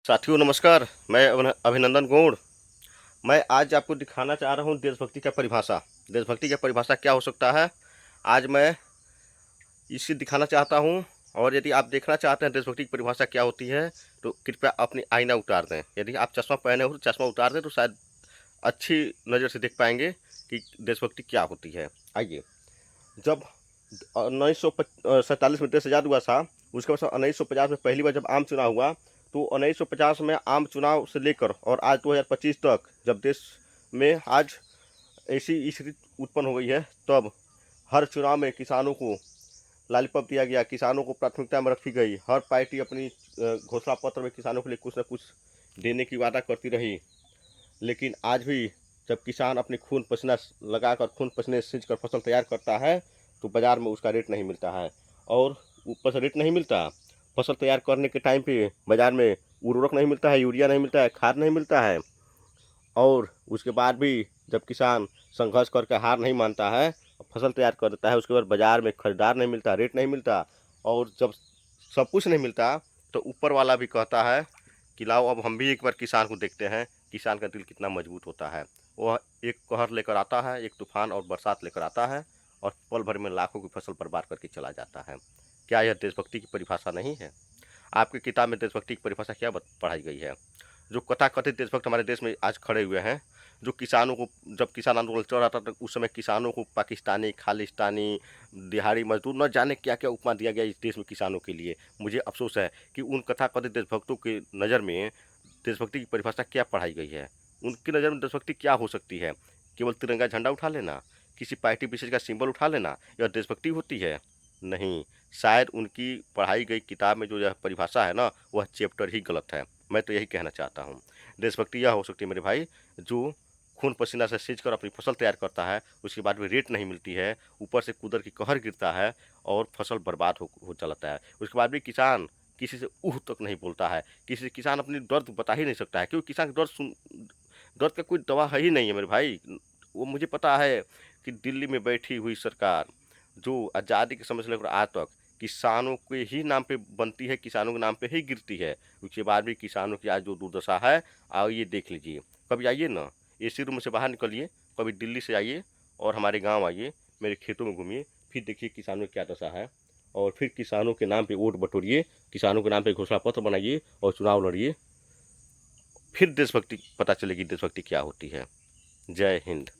साथियों नमस्कार। मैं अभिनंदन गौड़। मैं आज आपको दिखाना चाह रहा हूँ देशभक्ति का परिभाषा। देशभक्ति का परिभाषा क्या हो सकता है, आज मैं इसे दिखाना चाहता हूँ। और यदि आप देखना चाहते हैं देशभक्ति की परिभाषा क्या होती है तो कृपया अपनी आईना उतार दें। यदि आप चश्मा पहने हो तो चश्मा उतार दें तो शायद अच्छी नज़र से देख पाएंगे कि देशभक्ति क्या होती है। आइए, जब 1947 में देश आज़ाद हुआ था, उसके बाद 1950 में पहली बार जब आम चुनाव हुआ, तो 1950 में आम चुनाव से लेकर और आज 2025 तक जब देश में आज ऐसी स्थिति उत्पन्न हो गई है, तब हर चुनाव में किसानों को लॉलीपॉप दिया गया, किसानों को प्राथमिकता में रखी गई। हर पार्टी अपनी घोषणा पत्र में किसानों के लिए कुछ न कुछ देने की वादा करती रही। लेकिन आज भी जब किसान अपने खून पसीना लगाकर, खून पसीने सींच कर फसल तैयार करता है तो बाज़ार में उसका रेट नहीं मिलता है। और ऊपर से रेट नहीं मिलता, फसल तैयार करने के टाइम पे बाज़ार में उर्वरक नहीं मिलता है, यूरिया नहीं मिलता है, खाद नहीं मिलता है। और उसके बाद भी जब किसान संघर्ष करके हार नहीं मानता है, फसल तैयार कर देता है, उसके बाद बाज़ार में खरीदार नहीं मिलता, रेट नहीं मिलता। और जब सब कुछ नहीं मिलता तो ऊपर वाला भी कहता है कि लाओ अब हम भी एक बार किसान को देखते हैं, किसान का दिल कितना मजबूत होता है। वह एक कहर लेकर आता है, एक तूफान और बरसात लेकर आता है और पल भर में लाखों की फसल बर्बाद करके चला जाता है। क्या यह देशभक्ति की परिभाषा नहीं है? आपकी किताब में देशभक्ति की परिभाषा क्या पढ़ाई गई है? जो कथाकथित देशभक्त हमारे देश में आज खड़े हुए हैं, जो किसानों को, जब किसान आंदोलन चल रहा था तो उस समय किसानों को पाकिस्तानी, खालिस्तानी, दिहाड़ी मजदूर, न जाने क्या क्या उपमा दिया गया इस देश में किसानों के लिए। मुझे अफसोस है कि उन कथाकथित देशभक्तों की नज़र में देशभक्ति की परिभाषा क्या पढ़ाई गई है। उनकी नज़र में देशभक्ति क्या हो सकती है? केवल तिरंगा झंडा उठा लेना, किसी पार्टी विशेष का सिंबल उठा लेना, यह देशभक्ति होती है? नहीं, शायद उनकी पढ़ाई गई किताब में जो यह परिभाषा है ना, वह चैप्टर ही गलत है। मैं तो यही कहना चाहता हूँ। देशभक्ति यह हो सकती है मेरे भाई, जो खून पसीना से सींच कर अपनी फसल तैयार करता है, उसके बाद में रेट नहीं मिलती है, ऊपर से कुदरत की कहर गिरता है और फसल बर्बाद हो चलाता है। उसके बाद भी किसान किसी से ऊह तक नहीं बोलता है, किसी से किसान अपनी दर्द बता ही नहीं सकता है, क्योंकि किसान का दर्द का कोई दवा है ही नहीं है मेरे भाई। वो मुझे पता है कि दिल्ली में बैठी हुई सरकार जो आज़ादी के समय से लेकर आज तक किसानों के ही नाम पे बनती है, किसानों के नाम पे ही गिरती है। उसके बाद भी किसानों की आज जो दुर्दशा है, आइए देख लीजिए। कभी आइए ना, एसी रूम से बाहर निकलिए, कभी दिल्ली से आइए और हमारे गांव आइए, मेरे खेतों में घूमिए, फिर देखिए किसानों की क्या दशा है। और फिर किसानों के नाम पे वोट बटोरिए, किसानों के नाम पे घोषणा पत्र बनाइए और चुनाव लड़िए। फिर देशभक्ति पता चलेगी देशभक्ति क्या होती है। जय हिंद।